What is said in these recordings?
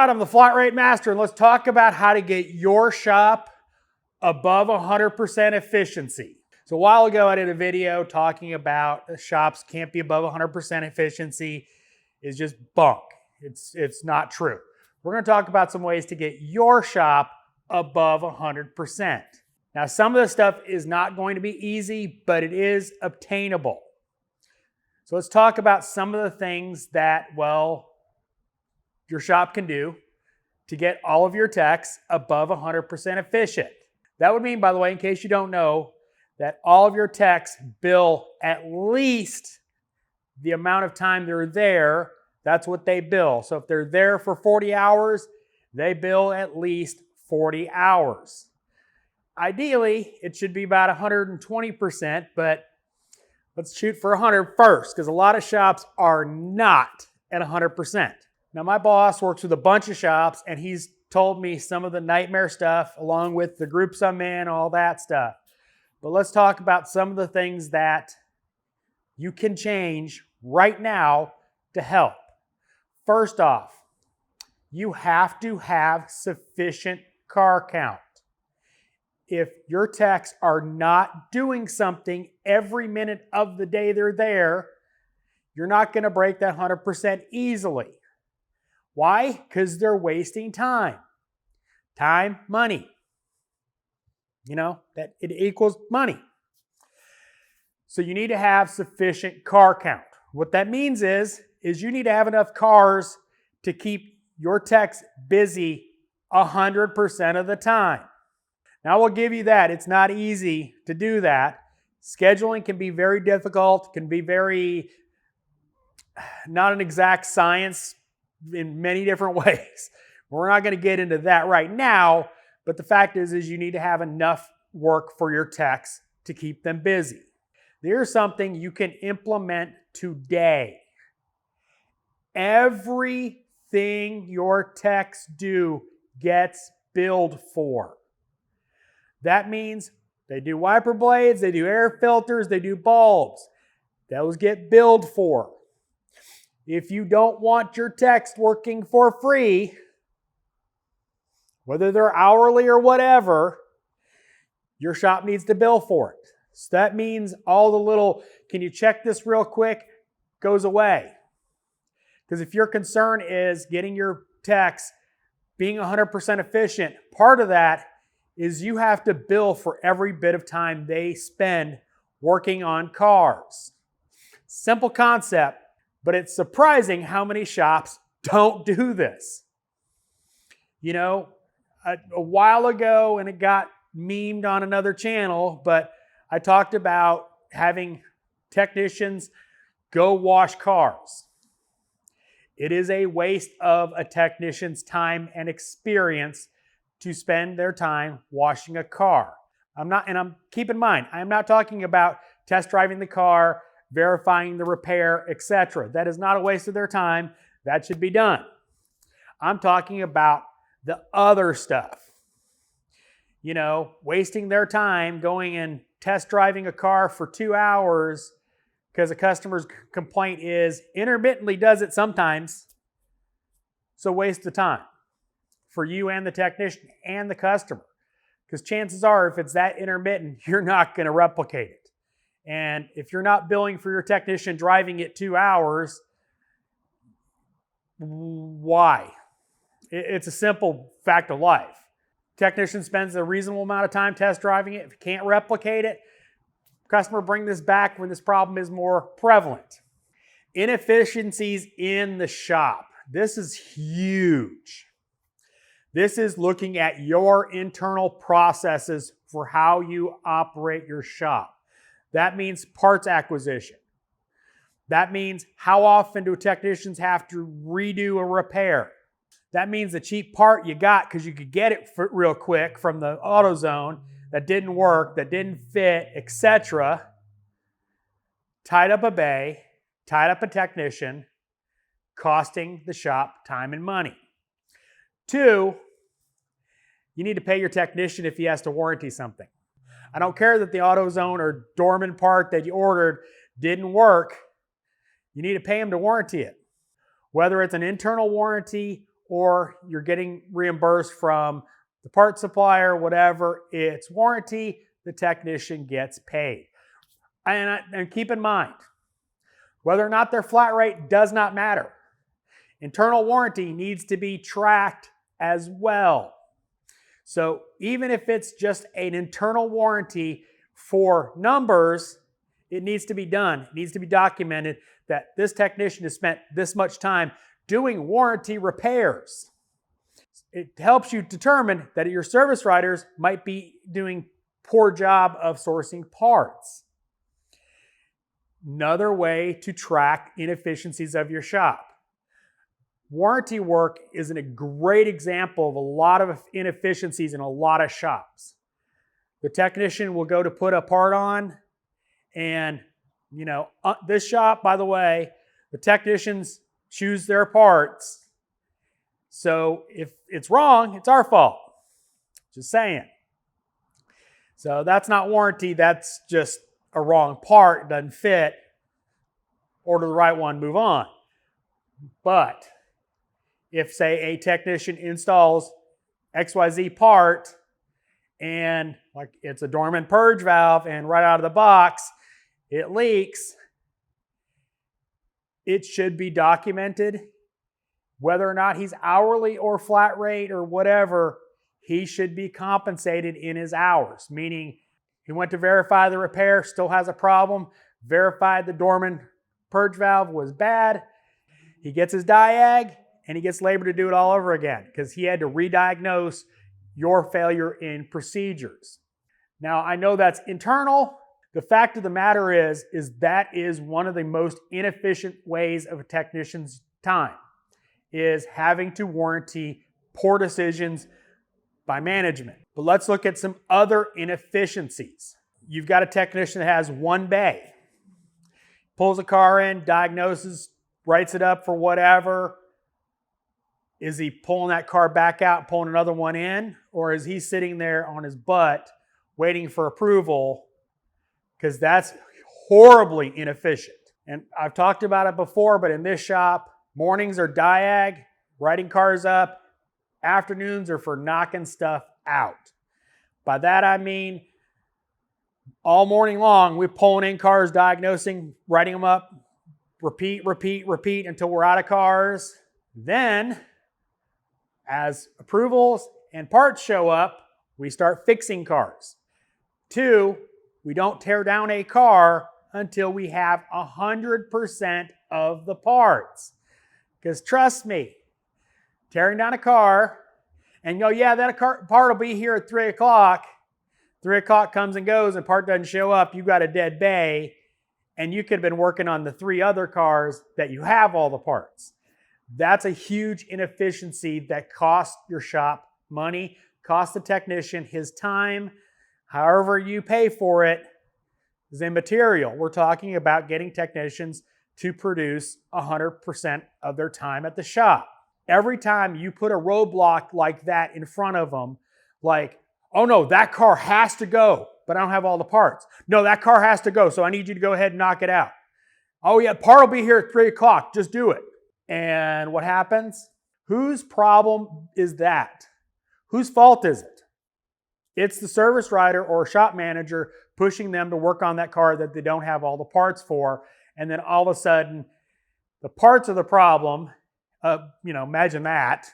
right, I'm the Flat Rate Master, and let's talk about how to get your shop above 100% efficiency. So a while ago, I did a video talking about shops can't be above 100% efficiency is just bunk. It's not true. We're going to talk about some ways to get your shop above 100%. Now, some of this stuff is not going to be easy, but it is obtainable. So let's talk about some of the things that, well, your shop can do to get all of your techs above 100% efficient. That would mean, by the way, in case you don't know, that all of your techs bill at least the amount of time they're there. That's what they bill. So if they're there for 40 hours, they bill at least 40 hours. Ideally, it should be about 120%, but let's shoot for 100 first, because a lot of shops are not at 100%. Now, my boss works with a bunch of shops, and he's told me some of the nightmare stuff, along with the groups I'm in, all that stuff. But let's talk about some of the things that you can change right now to help. First off, you have to have sufficient car count. If your techs are not doing something every minute of the day they're there, you're not going to break that 100% easily. Why? Because they're wasting time. Time, money. You know, that it equals money. So you need to have sufficient car count. What that means is you need to have enough cars to keep your techs busy 100% of the time. Now, I will give you that. It's not easy to do that. Scheduling can be very difficult, can be very not an exact science in many different ways. We're not going to get into that right now, but the fact is you need to have enough work for your techs to keep them busy. There's something you can implement today. Everything your techs do gets billed for. That means they do wiper blades, they do air filters, they do bulbs. Those get billed for. If you don't want your techs working for free, whether they're hourly or whatever, your shop needs to bill for it. So that means all the little, can you check this real quick, goes away. Because if your concern is getting your techs being 100% efficient, part of that is you have to bill for every bit of time they spend working on cars. Simple concept, but it's surprising how many shops don't do this. You know, a while ago, and it got memed on another channel, but I talked about having technicians go wash cars. It is a waste of a technician's time and experience to spend their time washing a car. Keep in mind, I'm not talking about test driving the car, verifying the repair, etc. That is not a waste of their time. That should be done. I'm talking about the other stuff. You know, wasting their time going and test driving a car for 2 hours because a customer's complaint is intermittently does it sometimes. So waste of time for you and the technician and the customer. Because chances are, if it's that intermittent, you're not going to replicate it. And if you're not billing for your technician driving it 2 hours, why? It's a simple fact of life. Technician spends a reasonable amount of time test driving it. If you can't replicate it, customer bring this back when this problem is more prevalent. Inefficiencies in the shop. This is huge. This is looking at your internal processes for how you operate your shop. That means parts acquisition. That means how often do technicians have to redo a repair. That means the cheap part you got because you could get it real quick from the AutoZone that didn't work, that didn't fit, etc. Tied up a bay, tied up a technician, costing the shop time and money. 2, you need to pay your technician if he has to warranty something. I don't care that the AutoZone or Dorman part that you ordered didn't work. You need to pay him to warranty it. Whether it's an internal warranty or you're getting reimbursed from the part supplier, whatever, it's warranty, the technician gets paid. And keep in mind, whether or not they're flat rate does not matter. Internal warranty needs to be tracked as well. So even if it's just an internal warranty for numbers, it needs to be done. It needs to be documented that this technician has spent this much time doing warranty repairs. It helps you determine that your service writers might be doing poor job of sourcing parts. Another way to track inefficiencies of your shop. Warranty work is a great example of a lot of inefficiencies in a lot of shops. The technician will go to put a part on, and this shop, by the way, the technicians choose their parts. So if it's wrong, it's our fault. Just saying. So that's not warranty, that's just a wrong part, doesn't fit. Order the right one, move on. But if, say, a technician installs XYZ part and like it's a dormant purge valve and right out of the box it leaks, it should be documented. Whether or not he's hourly or flat rate or whatever, he should be compensated in his hours, meaning he went to verify the repair, still has a problem, verified the dormant purge valve was bad, he gets his diag, and he gets labor to do it all over again because he had to re-diagnose your failure in procedures. Now, I know that's internal. The fact of the matter is that is one of the most inefficient ways of a technician's time, is having to warranty poor decisions by management. But let's look at some other inefficiencies. You've got a technician that has one bay, pulls a car in, diagnoses, writes it up for whatever. Is he pulling that car back out, pulling another one in? Or is he sitting there on his butt waiting for approval? Because that's horribly inefficient. And I've talked about it before, but in this shop, mornings are diag, writing cars up. Afternoons are for knocking stuff out. By that I mean all morning long, we're pulling in cars, diagnosing, writing them up, repeat until we're out of cars. Then, as approvals and parts show up, we start fixing cars. 2, we don't tear down a car until we have 100% of the parts. Because trust me, tearing down a car and go, yeah, that part will be here at 3 o'clock. 3 o'clock comes and goes and part doesn't show up, you've got a dead bay, and you could have been working on the 3 other cars that you have all the parts. That's a huge inefficiency that costs your shop money, costs the technician his time. However you pay for it is immaterial. We're talking about getting technicians to produce 100% of their time at the shop. Every time you put a roadblock like that in front of them, like, oh no, that car has to go, but I don't have all the parts. No, that car has to go, so I need you to go ahead and knock it out. Oh yeah, part will be here at 3 o'clock, just do it. And what happens? Whose problem is that? Whose fault is it? It's the service writer or shop manager pushing them to work on that car that they don't have all the parts for. And then all of a sudden, the parts are the problem. Imagine that.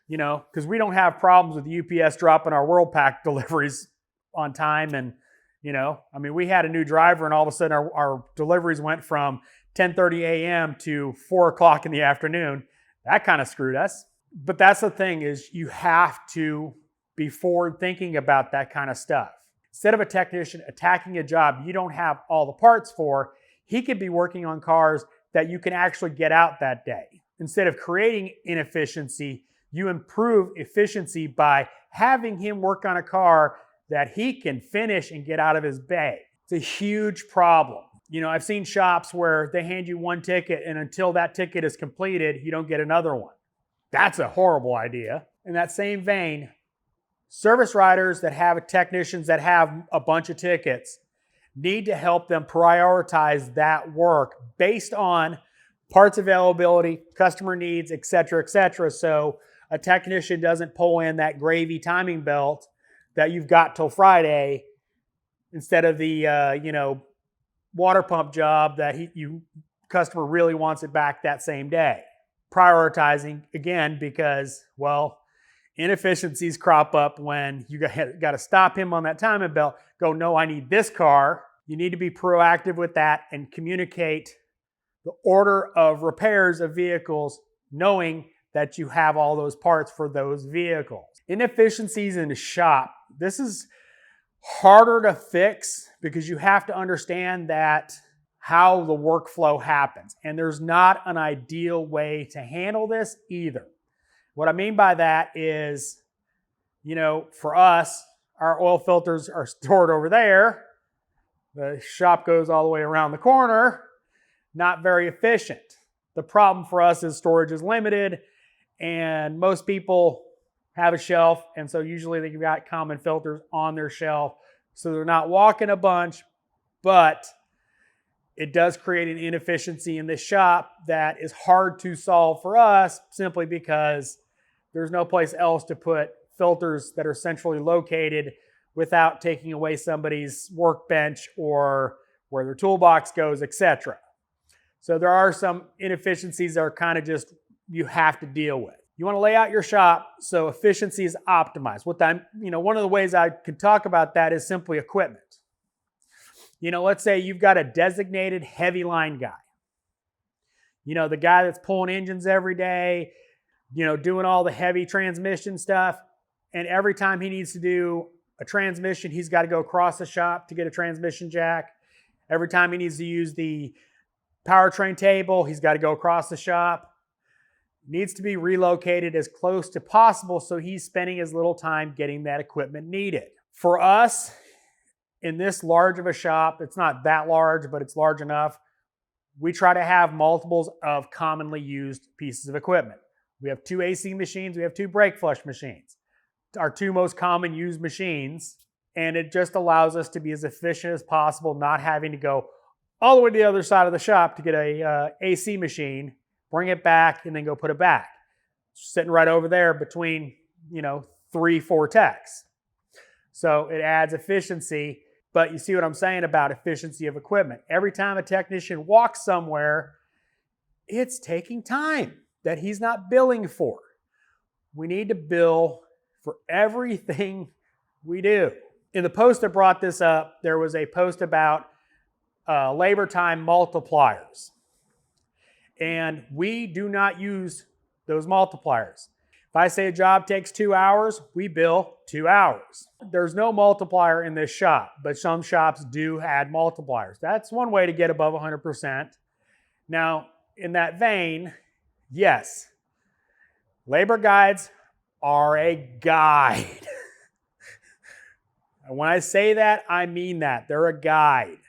Because we don't have problems with UPS dropping our WorldPack deliveries on time. And, we had a new driver and all of a sudden our deliveries went from 10:30 a.m. to 4 o'clock in the afternoon. That kind of screwed us. But that's the thing, is you have to be forward thinking about that kind of stuff. Instead of a technician attacking a job you don't have all the parts for, he could be working on cars that you can actually get out that day. Instead of creating inefficiency, you improve efficiency by having him work on a car that he can finish and get out of his bay. It's a huge problem. I've seen shops where they hand you one ticket and until that ticket is completed, you don't get another one. That's a horrible idea. In that same vein, service writers that have technicians that have a bunch of tickets need to help them prioritize that work based on parts availability, customer needs, et cetera, so a technician doesn't pull in that gravy timing belt that you've got till Friday instead of the water pump job that customer really wants it back that same day. Prioritizing, again, because, well, inefficiencies crop up when you got to stop him on that timing belt, go, no, I need this car. You need to be proactive with that and communicate the order of repairs of vehicles, knowing that you have all those parts for those vehicles. Inefficiencies in the shop. This is harder to fix because you have to understand that how the workflow happens. And there's not an ideal way to handle this either. What I mean by that is, for us, our oil filters are stored over there. The shop goes all the way around the corner. Not very efficient. The problem for us is storage is limited, and most people have a shelf, and so usually they've got common filters on their shelf, so they're not walking a bunch, but it does create an inefficiency in the shop that is hard to solve for us simply because there's no place else to put filters that are centrally located without taking away somebody's workbench or where their toolbox goes, etc. So there are some inefficiencies that are kind of just you have to deal with. You want to lay out your shop so efficiency is optimized. One of the ways I could talk about that is simply equipment. Let's say you've got a designated heavy line guy. The guy that's pulling engines every day, doing all the heavy transmission stuff. And every time he needs to do a transmission, he's got to go across the shop to get a transmission jack. Every time he needs to use the powertrain table, he's got to go across the shop. Needs to be relocated as close to possible so he's spending as little time getting that equipment needed. For us, in this large of a shop, it's not that large, but it's large enough, we try to have multiples of commonly used pieces of equipment. We have 2 AC machines, we have 2 brake flush machines. Our 2 most common used machines, and it just allows us to be as efficient as possible, not having to go all the way to the other side of the shop to get a AC machine, bring it back, and then go put it back. Sitting right over there between, 3-4 techs. So it adds efficiency, but you see what I'm saying about efficiency of equipment. Every time a technician walks somewhere, it's taking time that he's not billing for. We need to bill for everything we do. In the post that brought this up, there was a post about labor time multipliers. And we do not use those multipliers. If I say a job takes 2 hours, we bill 2 hours. There's no multiplier in this shop, but some shops do add multipliers. That's one way to get above 100%. Now, in that vein, yes, labor guides are a guide. And when I say that, I mean that. They're a guide.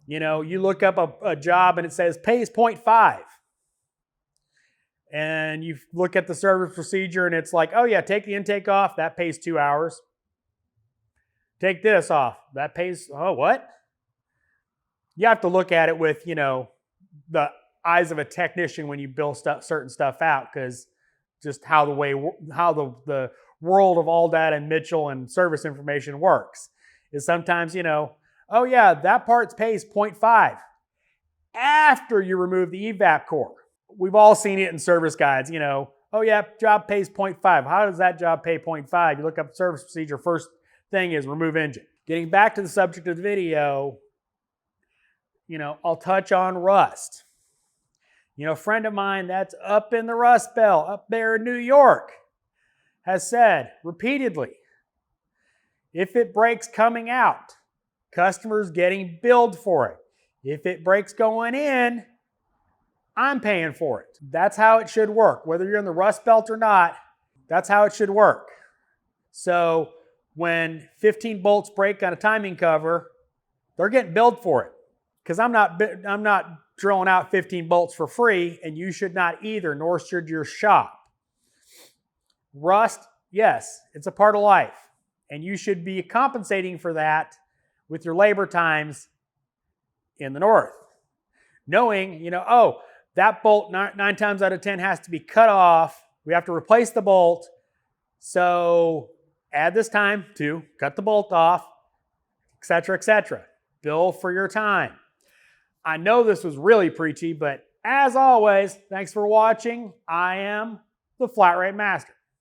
You look up a job and it says pays 0.5. And you look at the service procedure and it's like, oh yeah, take the intake off, that pays 2 hours. Take this off, that pays, oh, what? You have to look at it with, the eyes of a technician when you bill certain stuff out, because just how the world of AllData and Mitchell and service information works is sometimes, oh yeah, that part pays 0.5 after you remove the evap core. We've all seen it in service guides, oh yeah, job pays 0.5. How does that job pay 0.5? You look up service procedure, first thing is remove engine. Getting back to the subject of the video, I'll touch on rust. A friend of mine that's up in the Rust Belt, up there in New York, has said repeatedly, if it breaks coming out, customers getting billed for it. If it breaks going in, I'm paying for it. That's how it should work. Whether you're in the Rust Belt or not, that's how it should work. So when 15 bolts break on a timing cover, they're getting billed for it. Because I'm not drilling out 15 bolts for free, and you should not either, nor should your shop. Rust, yes, it's a part of life. And you should be compensating for that with your labor times in the north. Knowing, oh, that bolt 9 times out of 10 has to be cut off. We have to replace the bolt. So add this time to cut the bolt off, etc., etc. Bill for your time. I know this was really preachy, but as always, thanks for watching. I am the Flat Rate Master.